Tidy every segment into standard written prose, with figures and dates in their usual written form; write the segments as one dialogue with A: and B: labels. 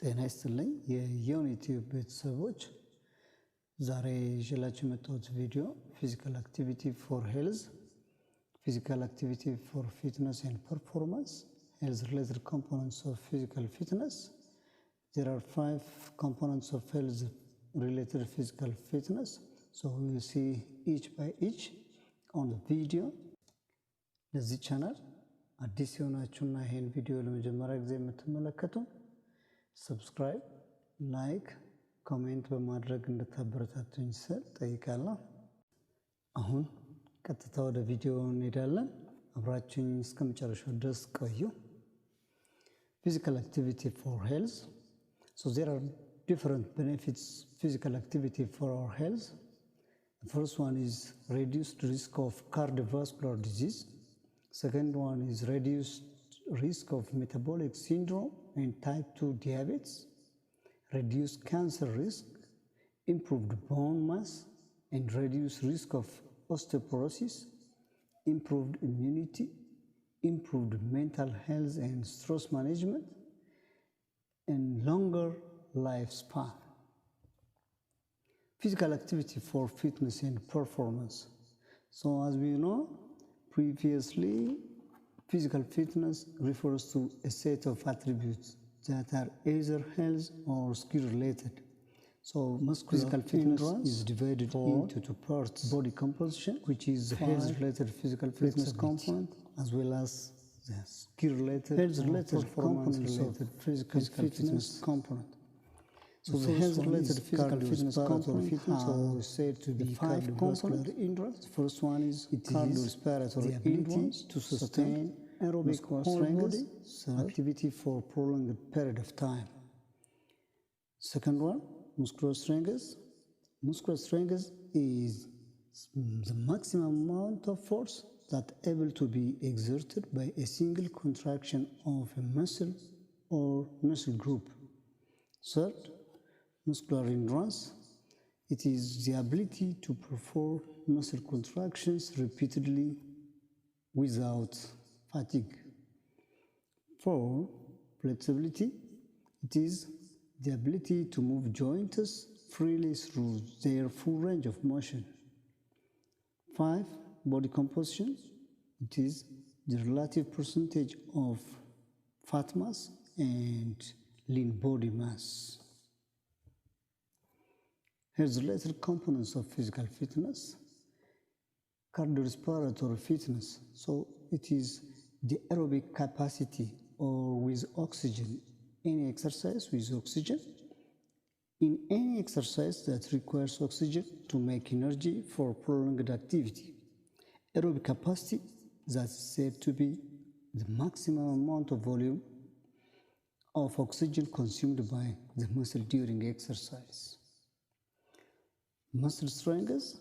A: ጤና ይስጥልኝ የዩኒቲዩብ ቤተሰቦች ዛሬ ይዤላችሁ የመጣሁት ቪዲዮ ፊዚካል አክቲቪቲ ፎር ሄልዝ ፊዚካል አክቲቪቲ ፎር ፊትነስ ኤንድ ፐርፎርማንስ health related components of physical fitness. There are 5 components of health related physical fitness, so we will see each by each on the video. ለዚህ ቻናል አዲስ የሆናችሁና ይሄን ቪዲዮ ለመጀመሪያ ጊዜ የምትመለከቱ ሰብስክራይብ፣ ላይክ፣ ኮሜንት በማድረግ እንድታበረታቱኝ ስል ጠይቃለሁ። አሁን ቀጥታ ወደ ቪዲዮ እንሄዳለን። አብራችሁኝ እስከመጨረሻው ድረስ ቆዩ። Physical activity for health. So there are different benefits physical activity for our health. The first one is reduced risk of cardiovascular disease. Second one is reduced risk of metabolic syndrome and type 2 diabetes, reduced cancer risk, improved bone mass, and reduced risk of osteoporosis, improved immunity, improved mental health and stress management, and longer lifespan. Physical activity for fitness and performance. So as we know, previously, physical fitness refers to a set of attributes that are either health or skill related. So physical fitness is divided into 2 parts: body composition, which is the health related physical fitness component, as well as the skill related performance related physical fitness component. So the health related physical fitness component is said to be 5 components. The first one is cardiorespiratory endurance, to sustain aerobic whole-body activity for a prolonged period of time. Second one, muscular strength. Muscular strength is the maximum amount of force that able to be exerted by a single contraction of a muscle or muscle group. Third, muscular endurance. It is the ability to perform muscle contractions repeatedly without fatigue. 4. Flexibility. It is the ability to move joints freely through their full range of motion. 5. Body composition. It is the relative percentage of fat mass and lean body mass. Here's related components of physical fitness. Cardiorespiratory fitness. So it is the aerobic capacity or with oxygen. Any exercise with oxygen. In any exercise that requires oxygen to make energy for prolonged activity. Aerobic capacity that's said to be the maximum amount of volume of oxygen consumed by the muscle during exercise. Muscle strength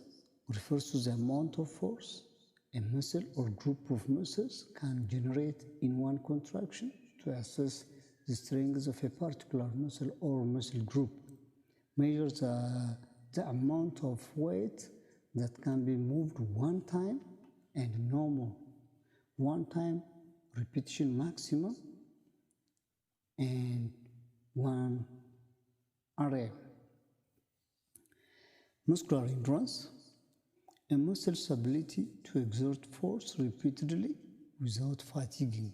A: refers to the amount of force a muscle or group of muscles can generate in one contraction. To assess the strength of a particular muscle or muscle group, measures the amount of weight that can be moved one time and no more, one time repetition maximum, and one area. Muscular endurance. A muscle's ability to exert force repeatedly without fatiguing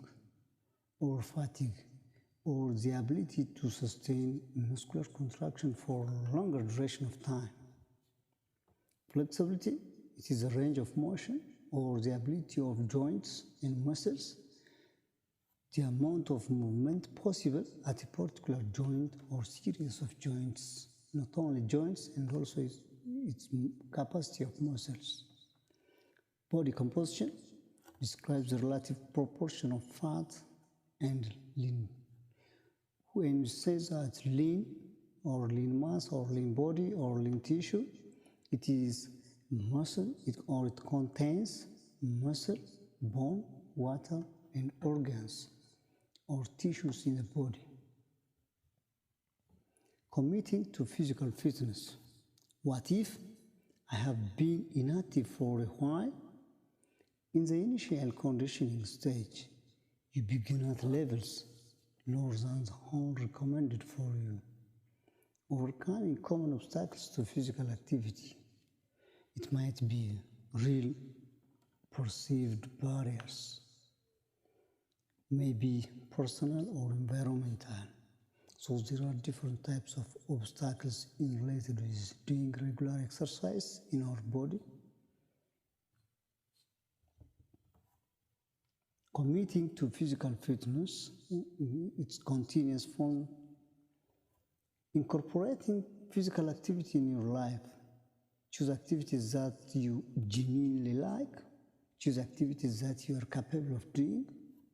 A: or fatigue, or the ability to sustain muscular contraction for a longer duration of time. Flexibility. It is a range of motion or the ability of joints and muscles, the amount of movement possible at a particular joint or series of joints, not only joints and also its capacity of muscles. Body composition describes the relative proportion of fat and lean. When you say that lean or lean mass or lean body or lean tissue, it is muscle, it contains muscle, bone, water, and organs or tissues in the body. Committing to physical fitness. What if I have been inactive for a while? In the initial conditioning stage, you begin at levels lower than the whole recommended for you. Overcoming common obstacles to physical activity. It might be real perceived barriers, maybe personal or environmental. So there are different types of obstacles related with doing regular exercise in our body. Committing to physical fitness, its continuous form. Incorporating physical activity in your life. Choose activities that you genuinely like. Choose activities that you are capable of doing.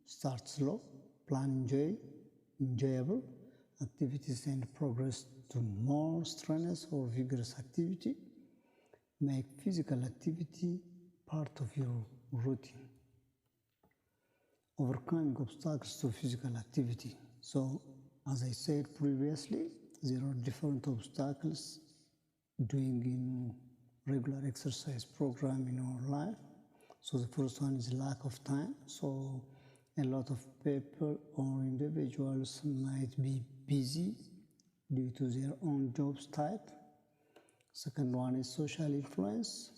A: Start slow, plan enjoyable activities and progress to more strenuous or vigorous activity. Make physical activity part of your routine. Overcoming obstacles to physical activity. So, as I said previously, there are different obstacles doing in regular exercise program in our life. So the first one is lack of time. So a lot of people or individuals might be busy due to their own jobs type. Second one is social influence.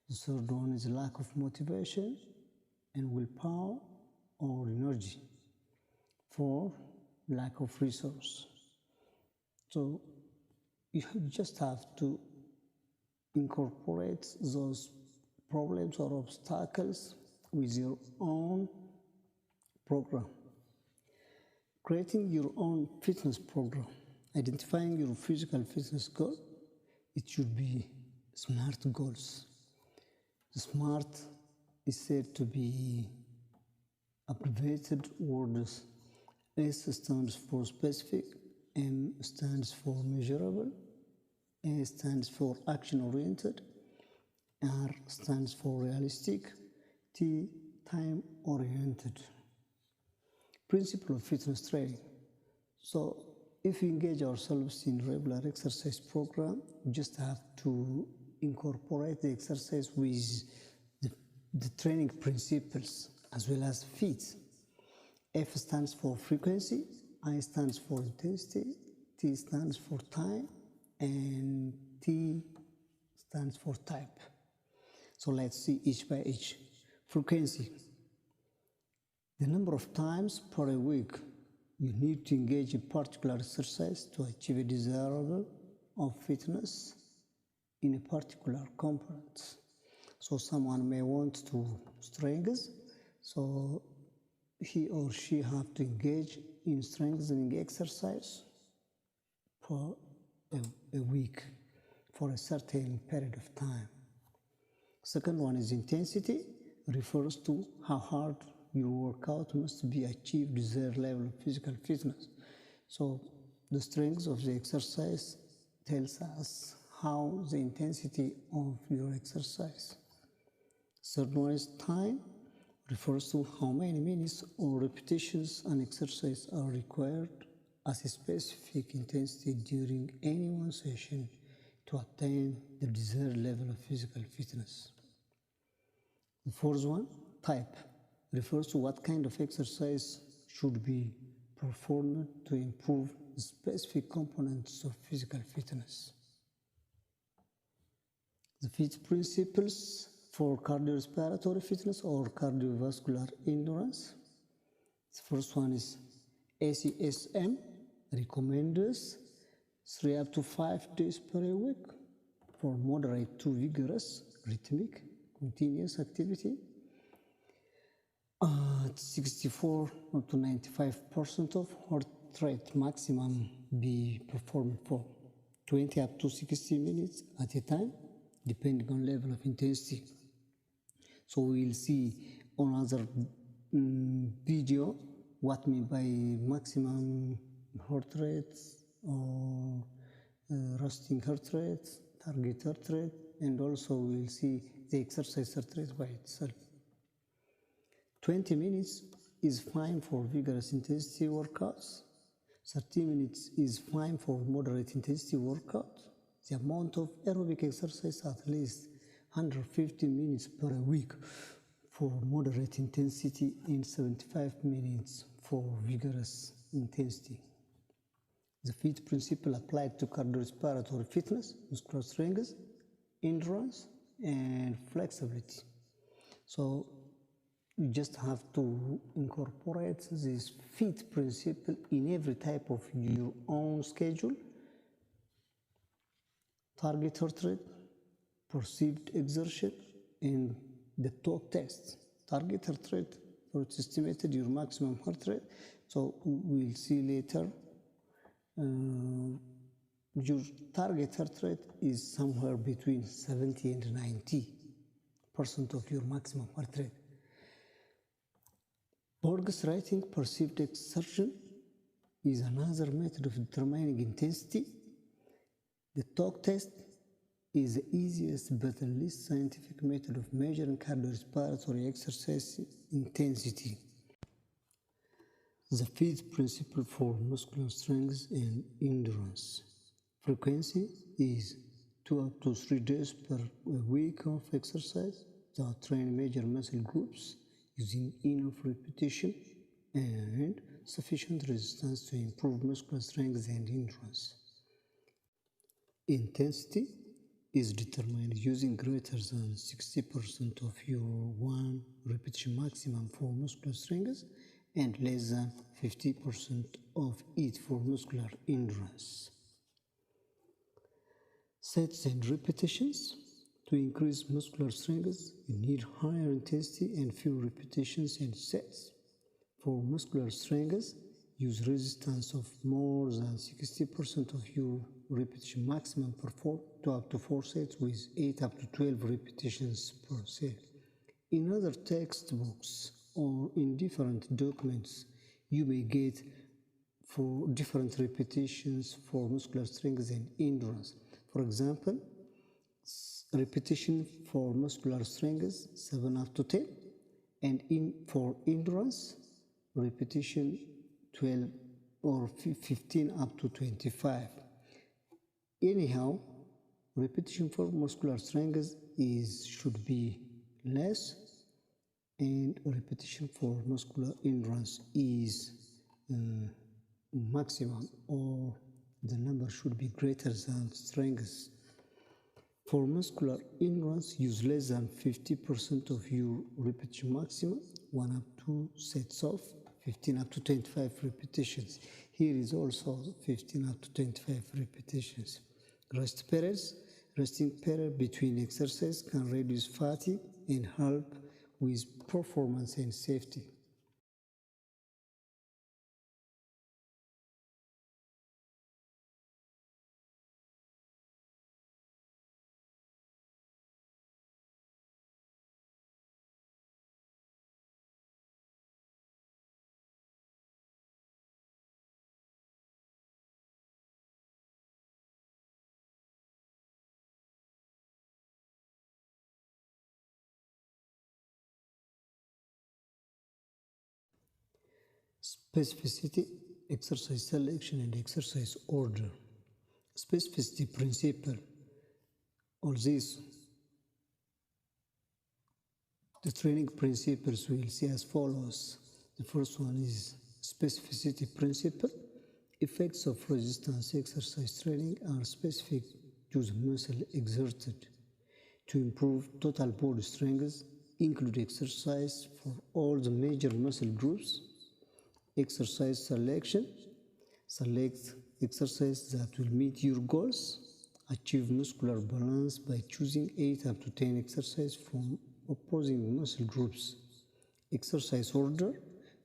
A: The third one is lack of motivation and willpower or energy. 4, lack of resource. So you just have to incorporate those problems or obstacles with your own program. Creating your own fitness program. Identifying your physical fitness goal. It should be SMART goals. The SMART is said to be abbreviated words. S stands for specific, M stands for measurable, A stands for action-oriented, R stands for realistic, T time-oriented. Principle of fitness training. So if we engage ourselves in regular exercise program, we just have to incorporate the exercise with the training principles as well as feet. F stands for frequency, I stands for intensity, T stands for time, and T stands for type. So let's see each by each. Frequency. The number of times per week you need to engage in particular exercise to achieve a desirable of fitness in a particular component. So someone may want to strength, so he or she have to engage in strengthening exercise for a week for a certain period of time. Second one is intensity, refers to how hard your workout must be achieved desired level of physical fitness. So the strength of the exercise tells us how the intensity of your exercise. Third one is time, refers to how many minutes or repetitions an exercise are required as a specific intensity during any one session to attain the desired level of physical fitness. The fourth one, type, refers to what kind of exercise should be performed to improve the specific components of physical fitness. The fifth principles for cardiorespiratory fitness or cardiovascular endurance. The first one is ACSM, recommends 3 up to 5 days per week for moderate to vigorous, rhythmic, continuous activity. 64 up to 95% of heart rate maximum be performed for 20 up to 60 minutes at a time, depending on level of intensity. So we'll see on other video what mean by maximum heart rate or resting heart rate, target heart rate, and also we'll see the exercise heart rate by itself. 20 minutes is fine for vigorous intensity workouts. 30 minutes is fine for moderate intensity workout. The amount of aerobic exercise at least 150 minutes per week for moderate intensity and 75 minutes for vigorous intensity. The FIT principle applied to cardiorespiratory fitness, muscular strength, endurance, and flexibility. So you just have to incorporate this FIT principle in every type of your own schedule. Target heart rate, perceived exertion, and the talk test. Target heart rate, or it's estimated your maximum heart rate. So we'll see later. Your target heart rate is somewhere between 70 and 90% of your maximum heart rate. Borges rating perceived exertion is another method of determining intensity. The talk test is the easiest but the least scientific method of measuring cardiorespiratory exercise intensity. The FIT principle for muscular strength and endurance. Frequency is 2 up to 3 days per week of exercise that train major muscle groups using enough repetition and sufficient resistance to improve muscular strength and endurance. Intensity is determined using greater than 60% of your 1 repetition maximum for muscular strength and less than 50% of it for muscular endurance. Sets and repetitions. To increase muscular strength, you need higher intensity and fewer repetitions and sets. For muscular strength, use resistance of more than 60% of your repetition maximum per 2 up to 4 sets with 8 up to 12 repetitions per set. In other textbooks or in different documents, you may get for different repetitions for muscular strength and endurance. For example, repetition for muscular strength 7 up to 10, and for endurance repetition 12 or 15 up to 25. Anyhow, repetition for muscular strength should be less, and repetition for muscular endurance is maximum, or the number should be greater than strength. For muscular endurance, use less than 50% of your repetition maximum, 1 up to sets of 15 up to 25 repetitions. Here is also 15 up to 25 repetitions. Rest periods. Resting period between exercise can reduce fatigue and help with performance and safety. Specificity, exercise selection, and exercise order. Specificity principle. All these, the training principles we'll see as follows. The first one is specificity principle. Effects of resistance exercise training are specific to the muscle exerted. To improve total body strength, include exercise for all the major muscle groups. Exercise selection. Select exercise that will meet your goals. Achieve muscular balance by choosing 8 up to 10 exercises from opposing muscle groups. Exercise order.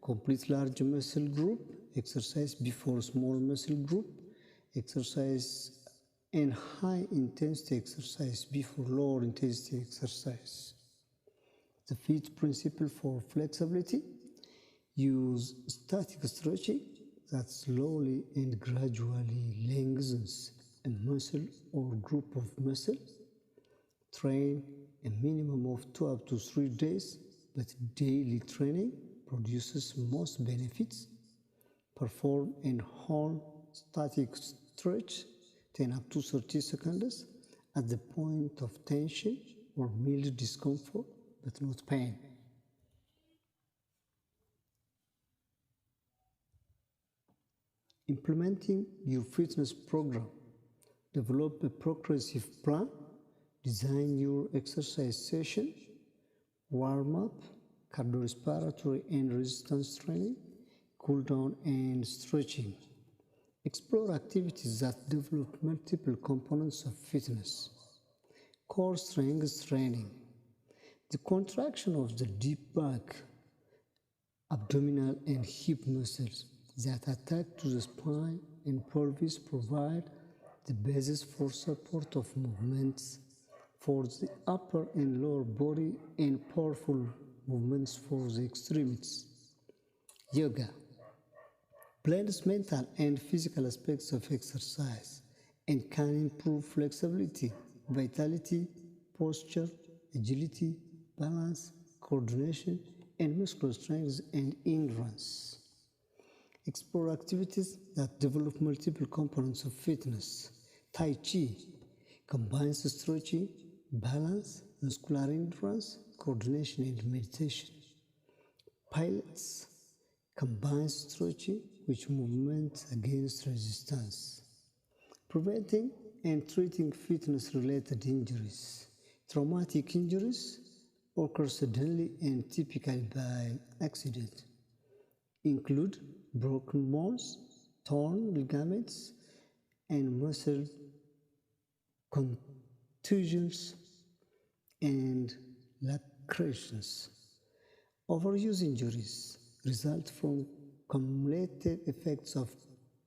A: Complete large muscle group. Exercise before small muscle group. Exercise and high intensity exercise before lower intensity exercise. The FIT principle for flexibility. Use static stretching that slowly and gradually lengthens a muscle or group of muscles. Train a minimum of 2 up to 3 days, but daily training produces most benefits. Perform and hold static stretch 10 up to 30 seconds at the point of tension or mild discomfort, but not pain. Implementing your fitness program. Develop a progressive plan. Design your exercise session, warm-up, cardiorespiratory and resistance training, cool-down and stretching. Explore activities that develop multiple components of fitness. Core strength training. The contraction of the deep back, abdominal and hip muscles that attach to the spine and pelvis provide the basis for support of movements for the upper and lower body and powerful movements for the extremities. Yoga blends mental and physical aspects of exercise and can improve flexibility, vitality, posture, agility, balance, coordination, and muscular strength and endurance. Explore activities that develop multiple components of fitness. Tai Chi combines stretching, balance, muscular endurance, coordination, and meditation. Pilates combines stretching with movement against resistance. Preventing and treating fitness-related injuries. Traumatic injuries occur suddenly and typically by accident. Include broken bones, torn ligaments, and muscle contusions and lacerations. Overuse injuries result from cumulative effects of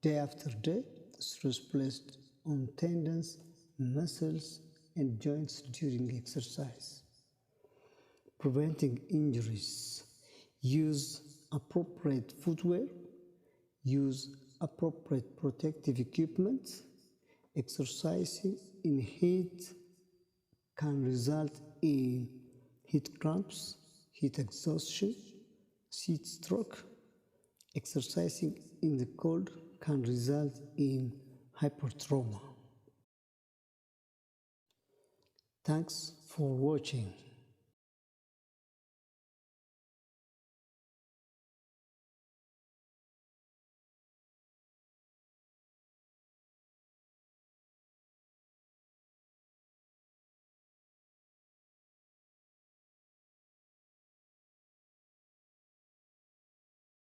A: day after day stress placed on tendons, muscles, and joints during exercise. Preventing injuries. Use appropriate footwear. Use appropriate protective equipment. Exercising in heat can result in heat cramps, heat exhaustion, heat stroke. Exercising in the cold can result in hypertrauma. Thanks for watching.